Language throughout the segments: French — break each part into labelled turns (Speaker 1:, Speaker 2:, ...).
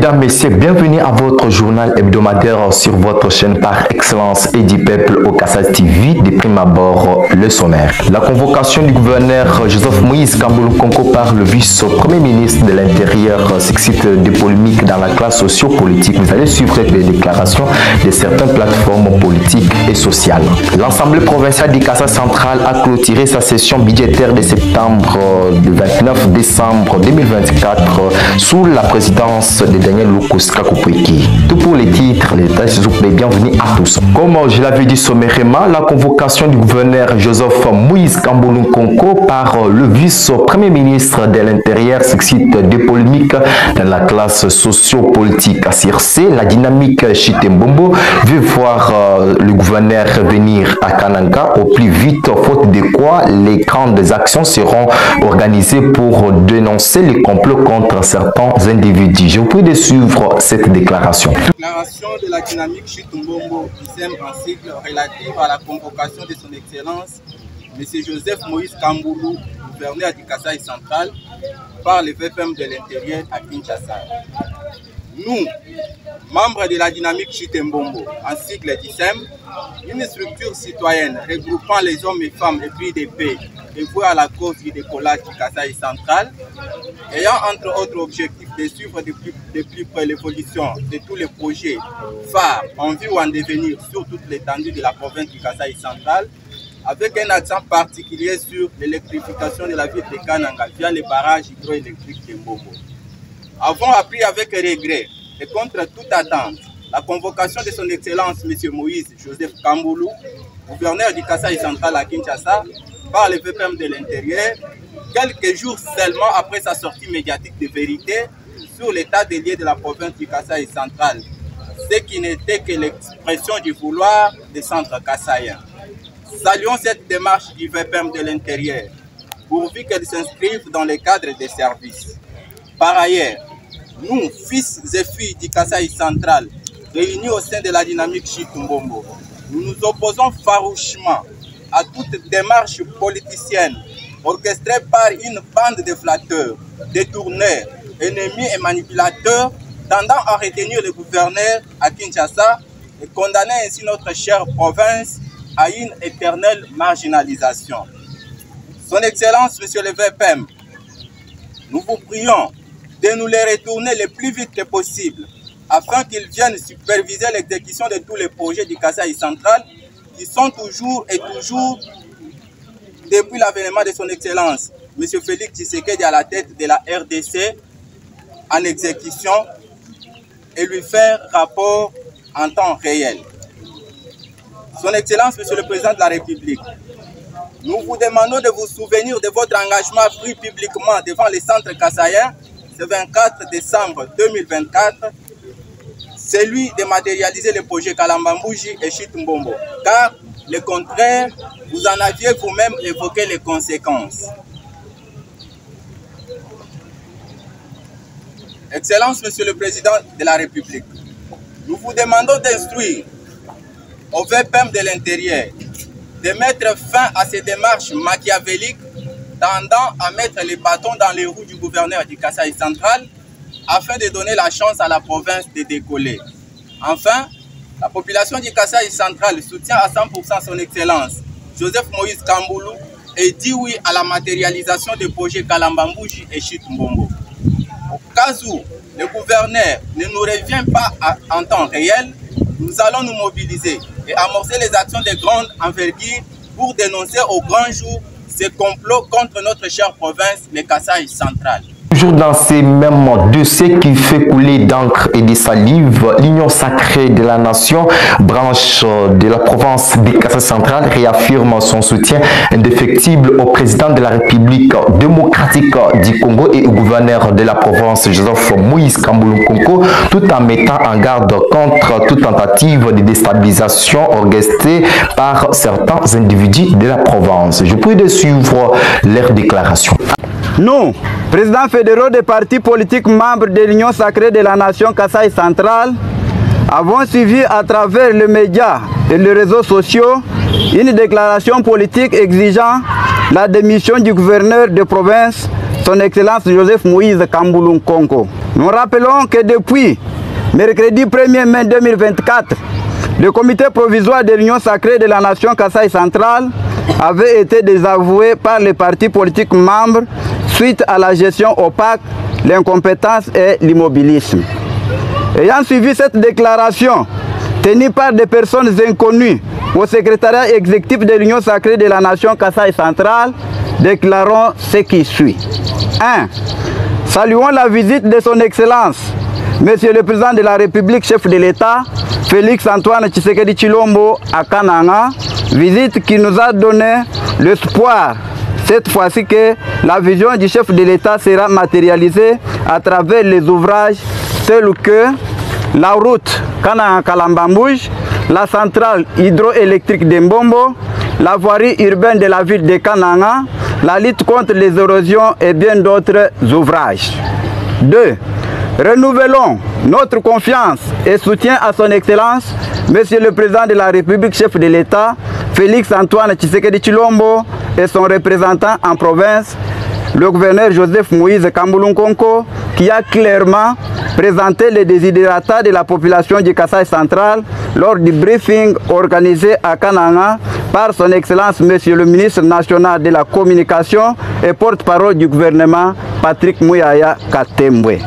Speaker 1: Mesdames, Messieurs, bienvenue à votre journal hebdomadaire sur votre chaîne par excellence et du peuple au Kassa TV. De prime abord, le sommaire. La convocation du gouverneur Joseph Moïse Kambouloum Konko par le vice-premier ministre de l'Intérieur suscite des polémiques dans la classe socio-politique. Vous allez suivre les déclarations de certaines plateformes politiques et sociales. L'Assemblée provinciale du Kassa central a clôturé sa session budgétaire de septembre du 29 décembre 2024 sous la présidence de Daniel Lucas Kakupweki. Tout pour les titres, les détails, s'il vous plaît, bienvenue à tous. Comme je l'avais dit sommairement, la convocation du gouverneur Joseph Moïse Kambouloum Konko par le vice-premier ministre de l'Intérieur suscite des polémiques dans la classe socio-politique. À Circe, la dynamique Chitembombo veut voir le gouverneur venir à Kananga au plus vite, faute de quoi les grandes actions seront organisées pour dénoncer les complots contre certains individus. Je vous prie de suivre cette déclaration.
Speaker 2: Déclaration de la dynamique Chitembombo, ISEM en sigle, relative à la convocation de son Excellence M. Joseph Moïse Kambouloum, gouverneur du Kasaï central, par le VPM de l'Intérieur à Kinshasa. Nous, membres de la dynamique Chitembombo, en sigle d'ISEM, une structure citoyenne regroupant les hommes et femmes épris de paix et voués à la cause du décollage du Kasaï central, ayant entre autres objectifs de suivre de plus près l'évolution de tous les projets phares en vue ou en devenir sur toute l'étendue de la province du Kasaï central, avec un accent particulier sur l'électrification de la ville de Kananga via les barrages hydroélectriques de Mbombo. Avons appris avec regret et contre toute attente la convocation de son Excellence M. Moïse Joseph Kambouloum, gouverneur du Kasaï central à Kinshasa, par le VPM de l'Intérieur, quelques jours seulement après sa sortie médiatique de vérité sur l'état des lieux de la province du Kasaï central, ce qui n'était que l'expression du vouloir des centres kassaïens. Saluons cette démarche du VPM de l'Intérieur, pourvu qu'elle s'inscrive dans le cadre des services. Par ailleurs, nous, fils et filles du Kasaï central, réunis au sein de la dynamique Chitembombo, nous nous opposons farouchement à toute démarche politicienne orchestrée par une bande de flatteurs, détourneurs, ennemis et manipulateurs tendant à retenir le gouverneur à Kinshasa et condamner ainsi notre chère province à une éternelle marginalisation. Son Excellence, Monsieur le VPM, nous vous prions de nous les retourner le plus vite que possible afin qu'ils viennent superviser l'exécution de tous les projets du Kasaï central qui sont toujours et toujours, depuis l'avènement de son Excellence, M. Félix Tshisekedi à la tête de la RDC, en exécution et lui faire rapport en temps réel. Son Excellence, Monsieur le Président de la République, nous vous demandons de vous souvenir de votre engagement pris publiquement devant les centres kassaïens ce 24 décembre 2024, celui de matérialiser le projet Kalambambouji et Chitembombo, car le contraire, vous en aviez vous-même évoqué les conséquences. Excellence, Monsieur le Président de la République, nous vous demandons d'instruire au VPM de l'Intérieur de mettre fin à ces démarches machiavéliques tendant à mettre les bâtons dans les roues du gouverneur du Kasaï central afin de donner la chance à la province de décoller. Enfin, la population du Kasaï central soutient à 100% son Excellence Joseph Moïse Kambouloum et dit oui à la matérialisation des projets Kalambambouji et Chitembombo. Au cas où le gouverneur ne nous revient pas en temps réel, nous allons nous mobiliser et amorcer les actions de grande envergure pour dénoncer au grand jour ces complots contre notre chère province, le Kasaï central.
Speaker 1: Toujours dans ces mêmes dossiers qui fait couler d'encre et de salive, l'Union sacrée de la nation, branche de la province du Kasaï central, réaffirme son soutien indéfectible au président de la République démocratique du Congo et au gouverneur de la province, Joseph Moïse Kambouloum Konko, tout en mettant en garde contre toute tentative de déstabilisation orchestrée par certains individus de la province. Je prie de suivre leurs déclarations.
Speaker 3: Nous, présidents fédéraux des partis politiques membres de l'Union sacrée de la nation Kasaï centrale, avons suivi à travers les médias et les réseaux sociaux une déclaration politique exigeant la démission du gouverneur de province, son Excellence Joseph Moïse Kambouloum Konko. Nous rappelons que depuis mercredi 1er mai 2024, le comité provisoire de l'Union sacrée de la nation Kasaï centrale avait été désavoué par les partis politiques membres suite à la gestion opaque, l'incompétence et l'immobilisme. Ayant suivi cette déclaration tenue par des personnes inconnues au secrétariat exécutif de l'Union sacrée de la nation Kasaï centrale, déclarons ce qui suit. 1. Saluons la visite de son Excellence, Monsieur le Président de la République, chef de l'État, Félix Antoine Tshisekedi Tshilombo à Kananga, visite qui nous a donné l'espoir, cette fois-ci, que la vision du chef de l'État sera matérialisée à travers les ouvrages tels que la route Kananga-Kalambambouj, la centrale hydroélectrique de Mbombo, la voirie urbaine de la ville de Kananga, la lutte contre les érosions et bien d'autres ouvrages. 2. Renouvelons notre confiance et soutien à son Excellence, Monsieur le Président de la République, chef de l'État, Félix Antoine Tshisekedi Tshilombo et son représentant en province, le gouverneur Joseph Moïse Kamboulo Nkonko, qui a clairement présenté les desiderata de la population du Kasaï central lors du briefing organisé à Kananga par son Excellence Monsieur le ministre national de la Communication et porte-parole du gouvernement Patrick Mouyaya Katembwe.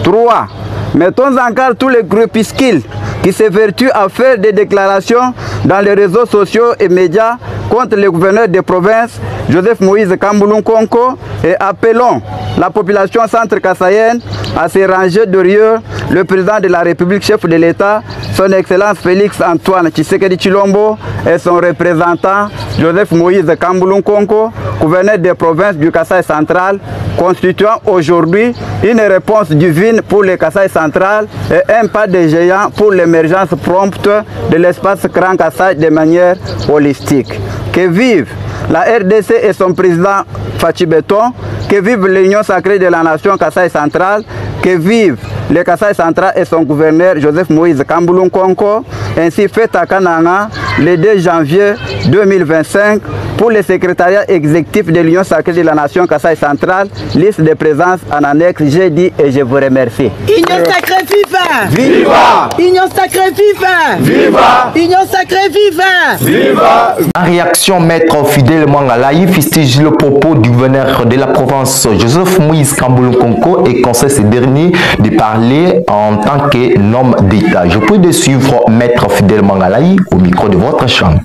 Speaker 3: 3. Mettons en garde tous les groupuscules qui s'évertuent à faire des déclarations dans les réseaux sociaux et médias contre le gouverneur des provinces, Joseph Moïse Kamboulo Nkonko, et appelons la population centre-kassaïenne à se ranger derrière le président de la République, chef de l'État, son Excellence Félix Antoine Tshisekedi Tshilombo et son représentant Joseph Moïse Kamboulo Nkonko, gouverneur des provinces du Kasaï central, constituant aujourd'hui une réponse divine pour le Kasaï central et un pas de géant pour l'émergence prompte de l'espace Grand Kasaï de manière holistique. Que vive la RDC et son président Fachi Beton, que vive l'Union sacrée de la nation Kasaï centrale, que vive le Kasaï central et son gouverneur Joseph Moïse Kamboulo Nkonko, ainsi fait à Kananga le 2 janvier 2025 pour le secrétariat exécutif de l'Union sacrée de la nation Kasaï centrale, liste de présence en annexe, j'ai dit et je vous remercie.
Speaker 4: Union sacrée viva!
Speaker 3: Viva!
Speaker 4: Union sacrée viva!
Speaker 3: Viva!
Speaker 4: Union sacrée viva!
Speaker 3: Viva!
Speaker 1: En réaction, maître Fidèle Mangalaï fustige le propos du gouverneur de la province Joseph Moïse Kamboulo Nkonko et conseille ce dernier de parler en tant qu'homme d'État. Je prie de suivre maître Fidèle Mangalaï au micro de votre chaîne.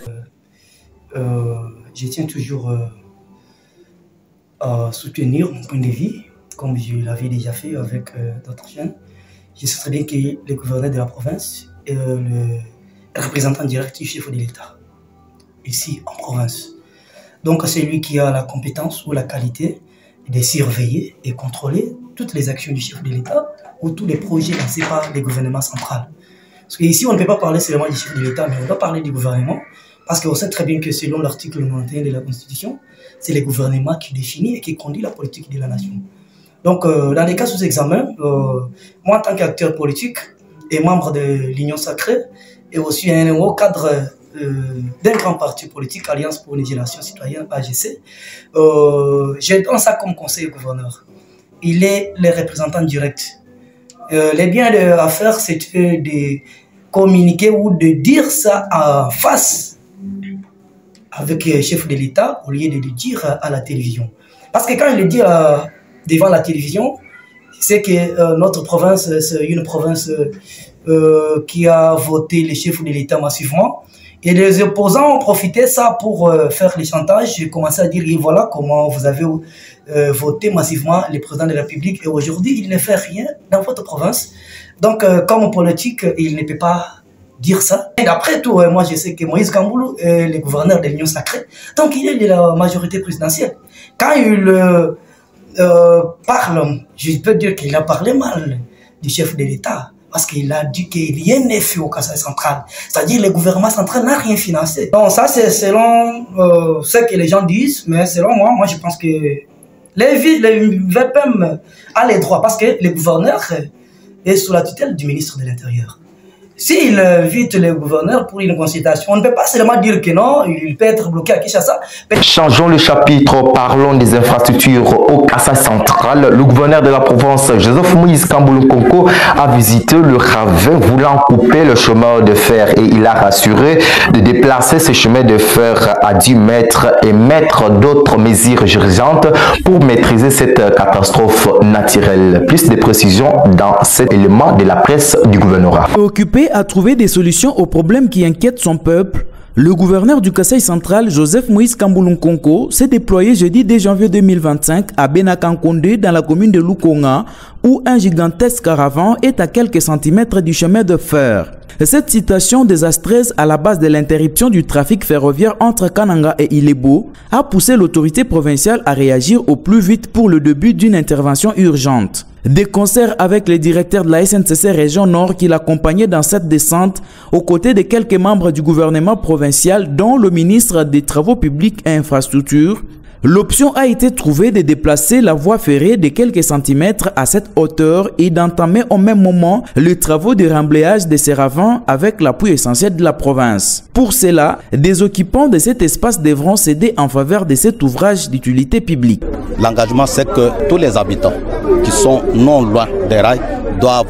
Speaker 5: Je tiens toujours à soutenir mon point de vue, comme je l'avais déjà fait avec d'autres chaînes. Je sais très bien que le gouverneur de la province est le représentant direct du chef de l'État, ici en province. Donc c'est lui qui a la compétence ou la qualité de surveiller et contrôler toutes les actions du chef de l'État ou tous les projets lancés par le gouvernement central. Parce qu'ici on ne peut pas parler seulement du chef de l'État, mais on doit parler du gouvernement. Parce qu'on sait très bien que selon l'article 91 de la Constitution, c'est le gouvernement qui définit et qui conduit la politique de la nation. Donc, dans les cas sous examen, moi en tant qu'acteur politique et membre de l'Union sacrée, et aussi un haut cadre d'un grand parti politique, Alliance pour une génération citoyenne, AGC, je donne ça comme conseil au gouverneur. Il est le représentant direct. Les biens à faire, c'est de communiquer ou de dire ça en face avec le chef de l'État au lieu de le dire à la télévision. Parce que quand il le dit devant la télévision, c'est que notre province, c'est une province qui a voté le chef de l'État massivement. Et les opposants ont profité de ça pour faire les chantages et commencer à dire et voilà comment vous avez voté massivement le président de la République. Et aujourd'hui, il ne fait rien dans votre province. Donc, comme politique, il ne peut pas dire ça. Et après tout, moi je sais que Moïse Kamboulo est le gouverneur de l'Union sacrée, donc il est de la majorité présidentielle. Quand il parle, je peux dire qu'il a parlé mal du chef de l'État, parce qu'il a dit qu'il n'y a rien fait au Kasaï central. C'est-à-dire que le gouvernement central n'a rien financé. Donc ça c'est selon ce que les gens disent, mais selon moi je pense que les VPM a les droits, parce que le gouverneur est sous la tutelle du ministre de l'Intérieur. S'il invite le gouverneur pour une consultation, on ne peut pas seulement dire que non, il peut être bloqué à Kinshasa.
Speaker 1: Changeons le chapitre, parlons des infrastructures au Kasaï central. Le gouverneur de la province, Joseph Moïse Kamboulou Konko, a visité le ravin voulant couper le chemin de fer et il a rassuré de déplacer ce chemin de fer à 10 mètres et mettre d'autres mesures urgentes pour maîtriser cette catastrophe naturelle. Plus de précisions dans cet élément de la presse du gouvernorat.
Speaker 6: Occupé à trouver des solutions aux problèmes qui inquiètent son peuple, le gouverneur du Kasaï central, Joseph Moïse Kamboulou Konko, s'est déployé jeudi 2 janvier 2025 à Benakankonde dans la commune de Lukonga, où un gigantesque caravan est à quelques centimètres du chemin de fer. Cette situation désastreuse à la base de l'interruption du trafic ferroviaire entre Kananga et Ilebo a poussé l'autorité provinciale à réagir au plus vite pour le début d'une intervention urgente. Des concerts avec les directeurs de la SNCC Région Nord qui l'accompagnaient dans cette descente, aux côtés de quelques membres du gouvernement provincial, dont le ministre des Travaux publics et Infrastructures, l'option a été trouvée de déplacer la voie ferrée de quelques centimètres à cette hauteur et d'entamer au même moment les travaux de remblayage de ces ravins avec l'appui essentiel de la province. Pour cela, des occupants de cet espace devront céder en faveur de cet ouvrage d'utilité publique.
Speaker 7: L'engagement, c'est que tous les habitants qui sont non loin des rails doivent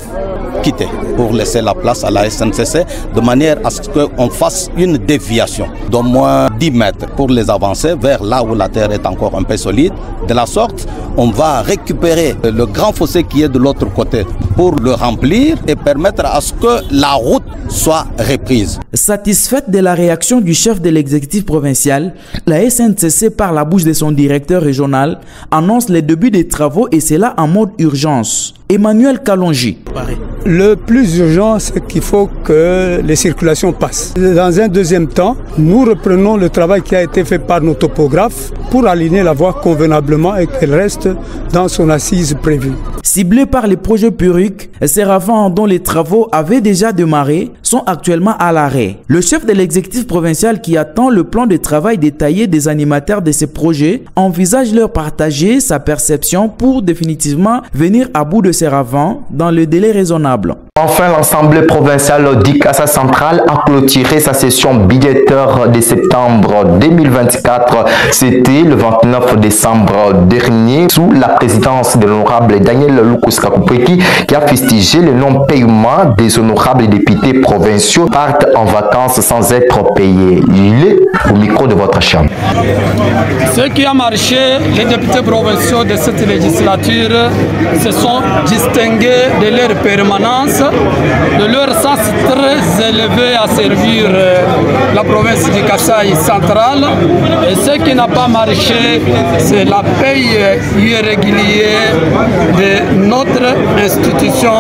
Speaker 7: quitter pour laisser la place à la SNCC de manière à ce qu'on fasse une déviation d'au moins 10 mètres pour les avancer vers là où la terre est encore un peu solide. De la sorte, on va récupérer le grand fossé qui est de l'autre côté pour le remplir et permettre à ce que la route soit reprise.
Speaker 6: Satisfaite de la réaction du chef de l'exécutif provincial, la SNCC, par la bouche de son directeur régional, annonce le début des travaux et c'est là en mode urgence. Emmanuel Kalonji.
Speaker 8: Le plus urgent, c'est qu'il faut que les circulations passent. Dans un deuxième temps, nous reprenons le travail qui a été fait par nos topographes pour aligner la voie convenablement et qu'elle reste dans son assise prévue.
Speaker 6: Ciblés par les projets Puric, ces ravins dont les travaux avaient déjà démarré sont actuellement à l'arrêt. Le chef de l'exécutif provincial qui attend le plan de travail détaillé des animateurs de ces projets envisage leur partager sa perception pour définitivement venir à bout de ces ravins dans le délai raisonnable.
Speaker 1: Enfin, l'Assemblée provinciale du Kasaï central a clôturé sa session budgétaire de septembre 2024. C'était le 29 décembre dernier, sous la présidence de l'honorable Daniel Lukuskakupeki, qui a fustigé le non-paiement des honorables députés provinciaux partent en vacances sans être payés. Il est au micro de votre chambre.
Speaker 9: Ce qui a marché, les députés provinciaux de cette législature se sont distingués de leur permanence, de leur sens très élevé à servir la province du Kasaï central. Et ce qui n'a pas marché, c'est la paye irrégulière de notre institution.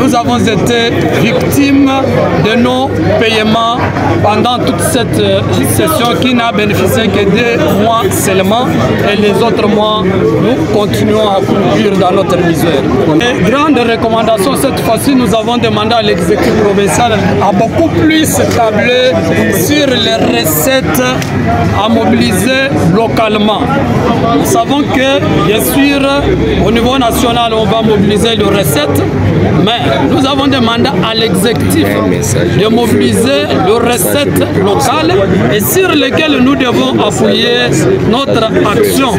Speaker 9: Nous avons été victimes de nos paiements pendant toute cette session qui n'a bénéficié que 2 mois seulement. Et les autres mois, nous continuons à courir dans notre misère. Et grande recommandation, cette fois-ci, nous avons demandé à l'exécutif provincial à beaucoup plus tabler sur les recettes à mobiliser localement. Nous savons que, bien sûr, au niveau national, on va mobiliser les recettes, mais nous avons demandé à l'exécutif de mobiliser les recettes locales et sur lesquelles nous devons appuyer notre action,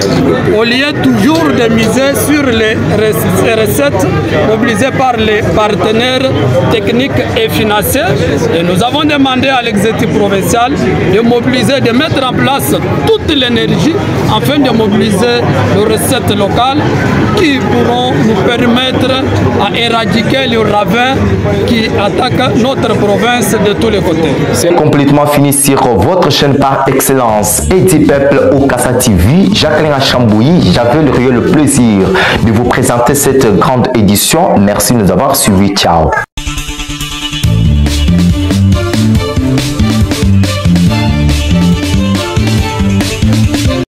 Speaker 9: au lieu toujours de miser sur les recettes mobilisées par les partenaires techniques et financiers. Et nous avons demandé à l'exécutif provincial de mobiliser, de mettre en place toute l'énergie afin de mobiliser les recettes locales qui pourront nous permettre à éradiquer les ravins qui attaquent notre province de tous les côtés.
Speaker 1: C'est complètement fini sur votre chaîne par excellence Edi Peuple au Kasaï TV. Jacqueline Achambouyi, j'avais le réel plaisir de vous présenter cette grande édition. Merci de nous avoir suivis. Ciao.